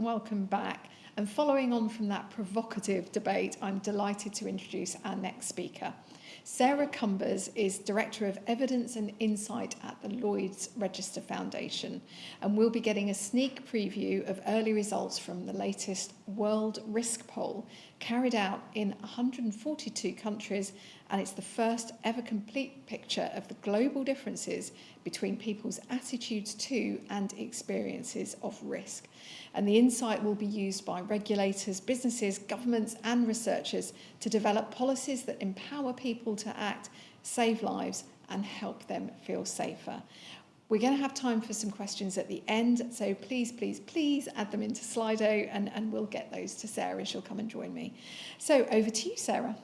and welcome back. And following on from that provocative debate, I'm delighted to introduce our next speaker. Sarah Cumbers is Director of Evidence and Insight at the Lloyds Register Foundation, and we'll be getting a sneak preview of early results from the latest World Risk Poll carried out in 142 countries, and it's the first ever complete picture of the global differences between people's attitudes to and experiences of risk. And the insight will be used by regulators, businesses, governments and researchers to develop policies that empower people to act, save lives and help them feel safer. We're going to have time for some questions at the end, so please add them into Slido and we'll get those to Sarah. She'll come and join me. So over to you, Sarah.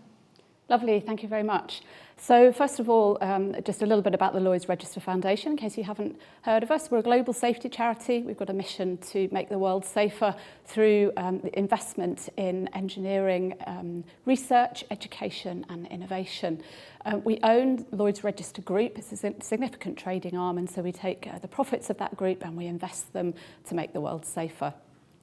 Lovely, thank you very much. So first of all, just a little bit about the Lloyds Register Foundation, in case you haven't heard of us. We're a global safety charity. We've got a mission to make the world safer through investment in engineering, research, education and innovation. We own Lloyds Register Group. It's a significant trading arm, and so we take the profits of that group and we invest them to make the world safer.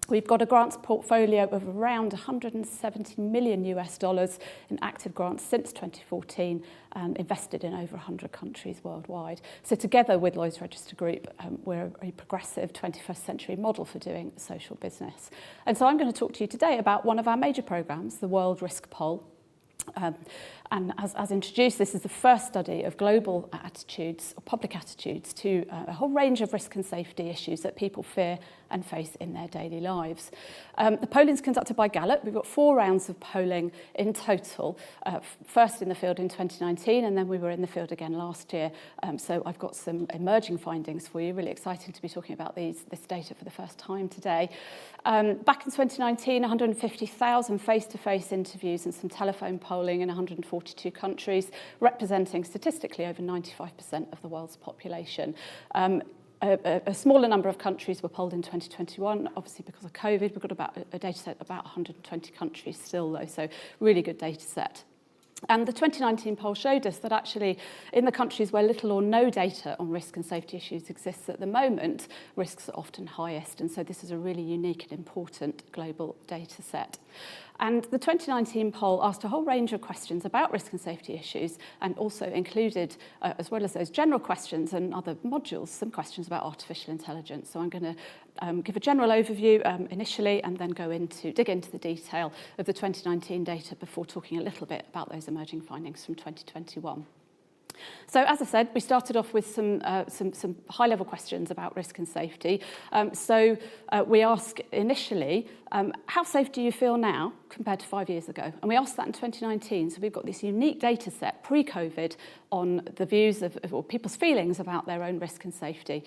We've got a grants portfolio of around $170 million in active grants since 2014 and invested in over 100 countries worldwide. So together with Lloyds Register Group, we're a progressive 21st century model for doing social business. And so I'm going to talk to you today about one of our major programmes, the World Risk Poll. And as introduced, this is the first study of global attitudes, or public attitudes, to a whole range of risk and safety issues that people fear and face in their daily lives. The polling is conducted by Gallup. We've got 4 rounds of polling in total, first in the field in 2019, and then we were in the field again last year. So I've got some emerging findings for you. Really exciting to be talking about this data for the first time today. Back in 2019, 150,000 face-to-face interviews and some telephone polling in 142 countries, representing statistically over 95% of the world's population. A smaller number of countries were polled in 2021, obviously because of COVID. We've got about a data set about 120 countries still, though, so really good data set. And the 2019 poll showed us that actually in the countries where little or no data on risk and safety issues exists at the moment, risks are often highest. And so this is a really unique and important global data set. And the 2019 poll asked a whole range of questions about risk and safety issues and also included, as well as those general questions and other modules, some questions about artificial intelligence. So I'm going to give a general overview initially and then dig into the detail of the 2019 data before talking a little bit about those emerging findings from 2021. So as I said, we started off with some high-level questions about risk and safety. We ask initially, how safe do you feel now compared to 5 years ago? And we asked that in 2019, so we've got this unique data set pre-COVID on the views of or people's feelings about their own risk and safety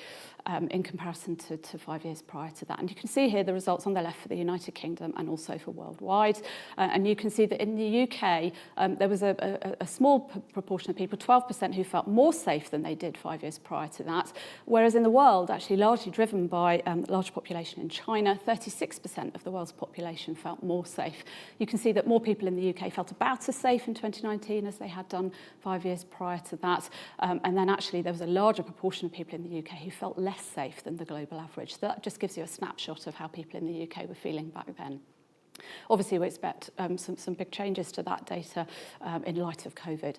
in comparison to 5 years prior to that. And you can see here the results on the left for the United Kingdom and also for worldwide. And you can see that in the UK, there was a small proportion of people, 12%, who felt more safe than they did 5 years prior to that. Whereas in the world, actually largely driven by large population in China, 36% of the world's population felt more safe. You can see that more people in the UK felt about as safe in 2019 as they had done 5 years prior to that. And then actually there was a larger proportion of people in the UK who felt less safe than the global average. So that just gives you a snapshot of how people in the UK were feeling back then. Obviously, we expect some big changes to that data in light of COVID.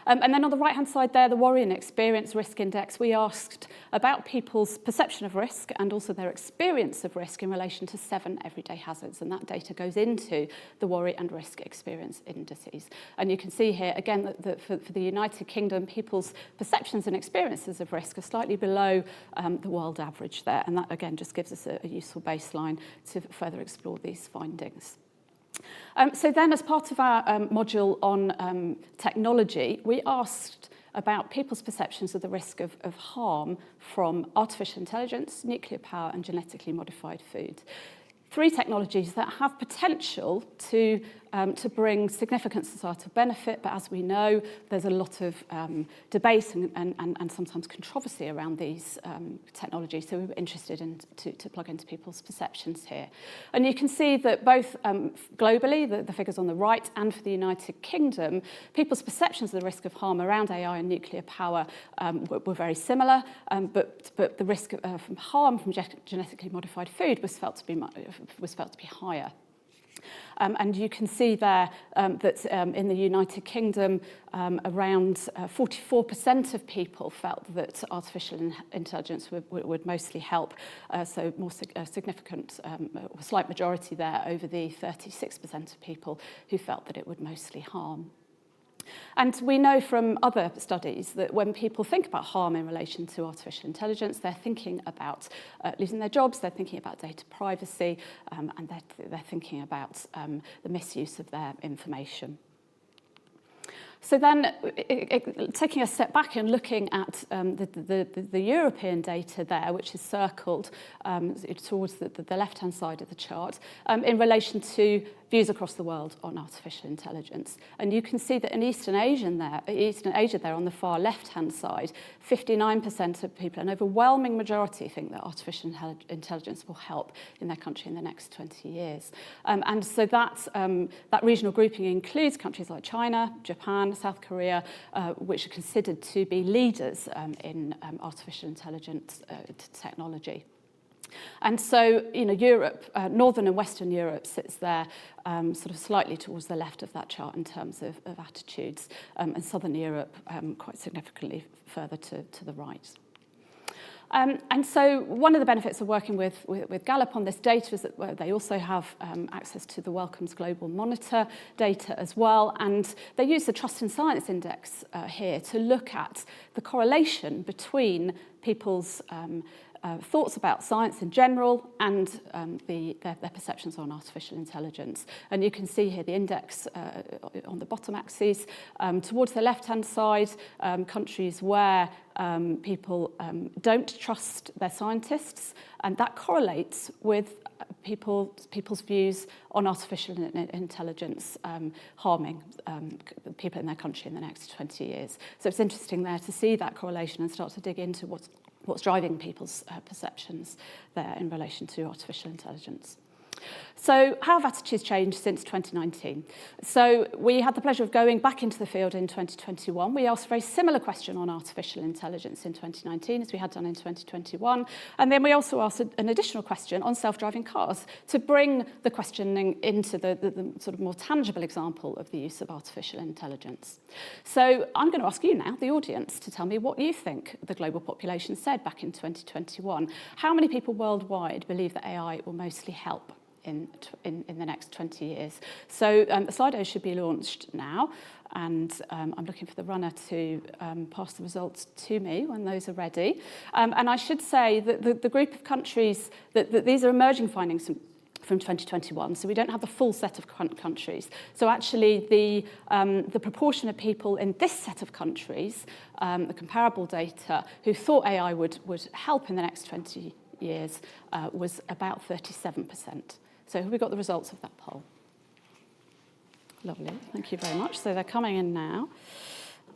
And then on the right-hand side there, the Worry and Experience Risk Index, we asked about people's perception of risk and also their experience of risk in relation to 7 everyday hazards. And that data goes into the Worry and Risk Experience Indices. And you can see here, again, that for the United Kingdom, people's perceptions and experiences of risk are slightly below the world average there. And that, again, just gives us a useful baseline to further explore these findings. So then, as part of our module on technology, we asked about people's perceptions of the risk of harm from artificial intelligence, nuclear power and genetically modified food. 3 technologies that have potential to to bring significant societal benefit, but as we know, there's a lot of debate and sometimes controversy around these technologies, so we were interested in to plug into people's perceptions here. And you can see that both globally, the figures on the right, and for the United Kingdom, people's perceptions of the risk of harm around AI and nuclear power were very similar, but the risk from harm from genetically modified food was felt to be higher. And you can see there that in the United Kingdom, around 44% of people felt that artificial intelligence would mostly help, so more significant, or slight majority there over the 36% of people who felt that it would mostly harm. And we know from other studies that when people think about harm in relation to artificial intelligence, they're thinking about losing their jobs, they're thinking about data privacy, and they're thinking about the misuse of their information. So then, taking a step back and looking at the European data there, which is circled towards the left-hand side of the chart, in relation to views across the world on artificial intelligence. And you can see that in Eastern Asia there on the far left-hand side, 59% of people, an overwhelming majority, think that artificial intelligence will help in their country in the next 20 years. And so that regional grouping includes countries like China, Japan, South Korea, which are considered to be leaders in artificial intelligence technology. And so, Europe, Northern and Western Europe sits there sort of slightly towards the left of that chart in terms of attitudes, and Southern Europe quite significantly further to the right. And so one of the benefits of working with Gallup on this data is that they also have access to the Wellcome's Global Monitor data as well, and they use the Trust in Science Index here to look at the correlation between people's thoughts about science in general and their perceptions on artificial intelligence. And you can see here the index on the bottom axis. Towards the left-hand side, countries where people don't trust their scientists, and that correlates with people's views on artificial intelligence harming people in their country in the next 20 years. So it's interesting there to see that correlation and start to dig into what's driving people's perceptions there in relation to artificial intelligence. So how have attitudes changed since 2019? So we had the pleasure of going back into the field in 2021. We asked a very similar question on artificial intelligence in 2019 as we had done in 2021. And then we also asked an additional question on self-driving cars to bring the questioning into the sort of more tangible example of the use of artificial intelligence. So I'm going to ask you now, the audience, to tell me what you think the global population said back in 2021. How many people worldwide believe that AI will mostly help in the next 20 years? So the Slido should be launched now, and I'm looking for the runner to pass the results to me when those are ready. And I should say that the group of countries, that these are emerging findings from 2021, so we don't have the full set of countries. So actually the proportion of people in this set of countries, the comparable data, who thought AI would help in the next 20 years was about 37%. So have we got the results of that poll? Lovely, thank you very much. So they're coming in now.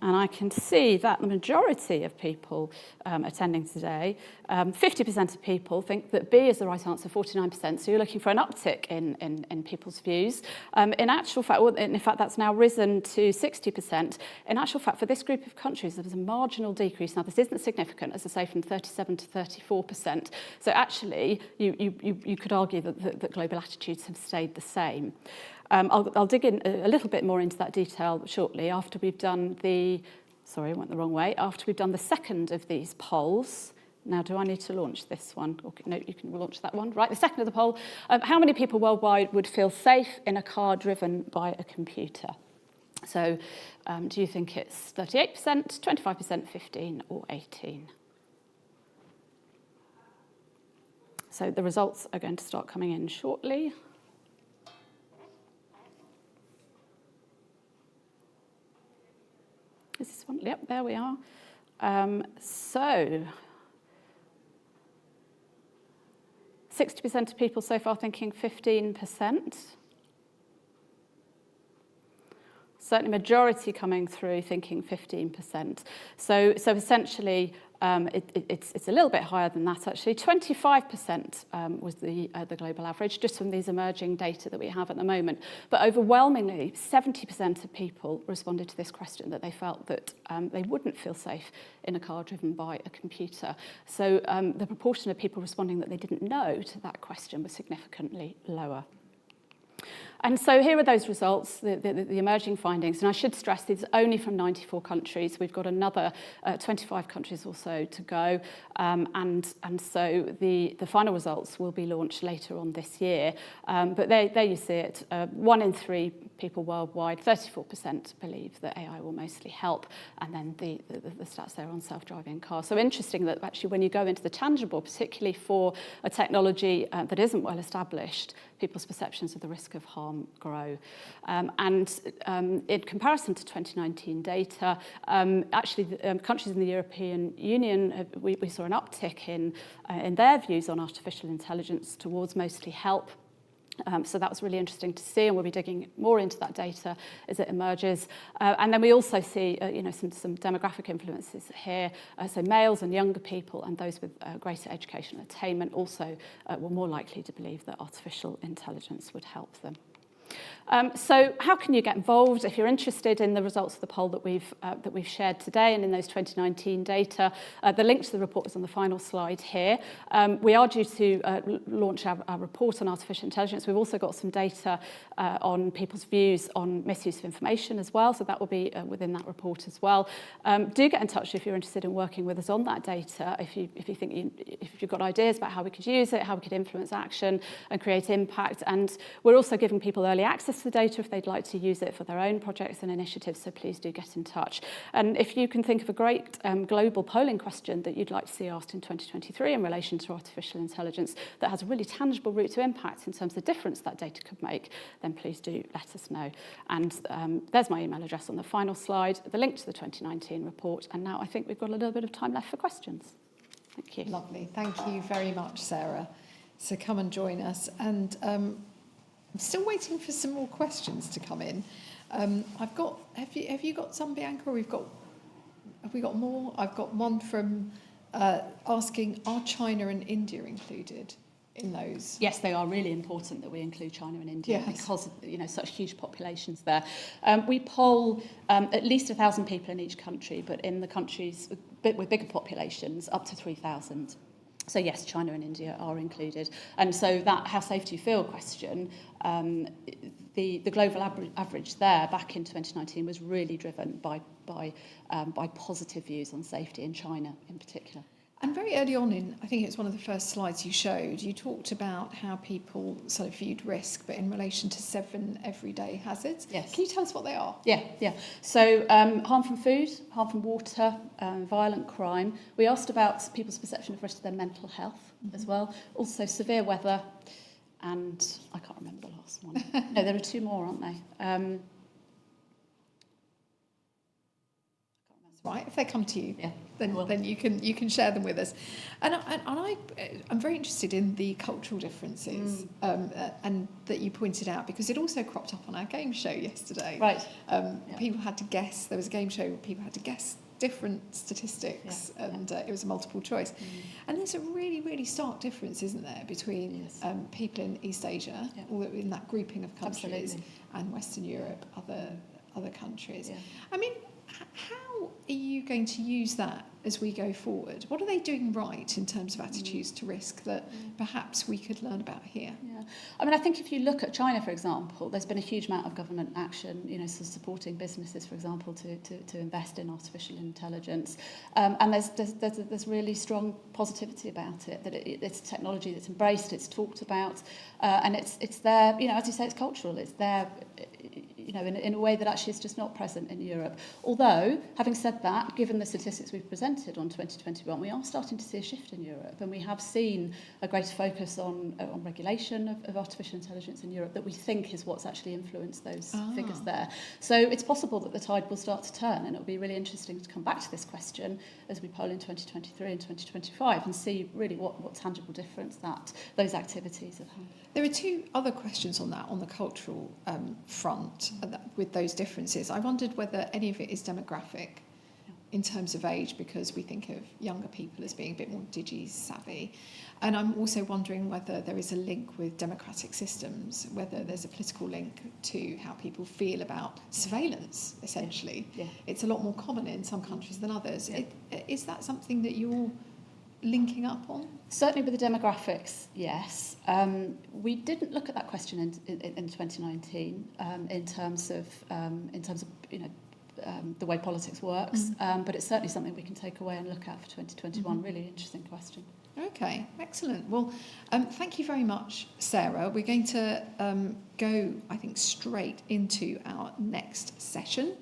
And I can see that the majority of people attending today, 50% of people think that B is the right answer, 49%. So you're looking for an uptick in people's views. In actual fact, well, in fact, that's now risen to 60%. In actual fact, for this group of countries, there was a marginal decrease. Now, this isn't significant, as I say, from 37 to 34%. So actually, you could argue that global attitudes have stayed the same. I'll dig in a little bit more into that detail shortly after we've done sorry, I went the wrong way, after we've done the second of these polls. Now, do I need to launch this one? Okay, no, you can launch that one. Right, the second of the poll. How many people worldwide would feel safe in a car driven by a computer? So do you think it's 38%, 25%, 15 or 18? So the results are going to start coming in shortly. Is this one? Yep, there we are. So 60% of people so far thinking 15%. certainly majority coming through thinking 15%. So essentially, it's a little bit higher than that actually. 25% was the global average, just from these emerging data that we have at the moment. But overwhelmingly, 70% of people responded to this question that they felt that they wouldn't feel safe in a car driven by a computer. So the proportion of people responding that they didn't know to that question was significantly lower. And so here are those results, the emerging findings. And I should stress these are only from 94 countries. We've got another 25 countries or so to go. And so the final results will be launched later on this year. But there you see it. 1 in 3 people worldwide, 34% believe that AI will mostly help. And then the stats there on self-driving cars. So interesting that actually when you go into the tangible, particularly for a technology that isn't well established, people's perceptions of the risk of harm grow. And in comparison to 2019 data, actually countries in the European Union, we saw an uptick in their views on artificial intelligence towards mostly help. So that was really interesting to see, and we'll be digging more into that data as it emerges. And then we also see, some demographic influences here. So males and younger people and those with greater educational attainment also were more likely to believe that artificial intelligence would help them. So how can you get involved if you're interested in the results of the poll that we've shared today and in those 2019 data? The link to the report is on the final slide here. We are due to launch our report on artificial intelligence. We've also got some data on people's views on misuse of information as well, so that will be within that report as well. Do get in touch if you're interested in working with us on that data, if you've got ideas about how we could use it, how we could influence action and create impact. And we're also giving people early access to the data if they'd like to use it for their own projects and initiatives, so please do get in touch. And if you can think of a great global polling question that you'd like to see asked in 2023 in relation to artificial intelligence that has a really tangible route to impact in terms of the difference that data could make, then please do let us know. And there's my email address on the final slide, the link to the 2019 report, and now I think we've got a little bit of time left for questions. Thank you. Lovely. Thank you very much, Sarah. So come and join us. And I'm still waiting for some more questions to come in. Have you got some, Bianca, or have we got more? I've got one from asking, are China and India included in those? Yes, they are really important that we include China and India because of such huge populations there. We poll at least 1,000 people in each country, but in the countries with bigger populations, up to 3,000. So yes, China and India are included. And so that how safe do you feel question, the global average there back in 2019 was really driven by positive views on safety in China in particular. And very early on I think it's one of the first slides you showed, you talked about how people sort of viewed risk, but in relation to 7 everyday hazards. Yes. Can you tell us what they are? Yeah. So harm from food, harm from water, violent crime. We asked about people's perception of risk to their mental health as well. Also severe weather, and I can't remember the last one. No, there are 2 more, aren't they? Right, if they come to you, then you can share them with us. And I'm very interested in the cultural differences and that you pointed out, because it also cropped up on our game show yesterday. Right. People had to guess. There was a game show where people had to guess different statistics, and it was a multiple choice. And there's a really, really stark difference, isn't there, between people in East Asia, or in that grouping of countries, and Western Europe, other countries. Yeah. I mean, how are you going to use that as we go forward? What are they doing right in terms of attitudes to risk that perhaps we could learn about here? Yeah, I mean, I think if you look at China, for example, there's been a huge amount of government action, so supporting businesses, for example, to invest in artificial intelligence, and there's really strong positivity about it. That it's a technology that's embraced, it's talked about, and it's there. As you say, it's cultural. It's there. In a way that actually is just not present in Europe. Although, having said that, given the statistics we've presented on 2021, we are starting to see a shift in Europe, and we have seen a greater focus on regulation of artificial intelligence in Europe that we think is what's actually influenced those figures there. So it's possible that the tide will start to turn, and it'll be really interesting to come back to this question as we poll in 2023 and 2025 and see really what tangible difference those activities have had. There are 2 other questions on that, on the cultural front. with those differences. I wondered whether any of it is demographic in terms of age, because we think of younger people as being a bit more digi-savvy. And I'm also wondering whether there is a link with democratic systems, whether there's a political link to how people feel about surveillance, essentially. Yeah. It's a lot more common in some countries than others. Yeah. Is that something that you're linking up on? Certainly with the demographics, yes. We didn't look at that question in 2019 in terms of the way politics works, but it's certainly something we can take away and look at for 2021. Really interesting question. Okay, excellent. Well, thank you very much, Sarah. We're going to go, I think, straight into our next session.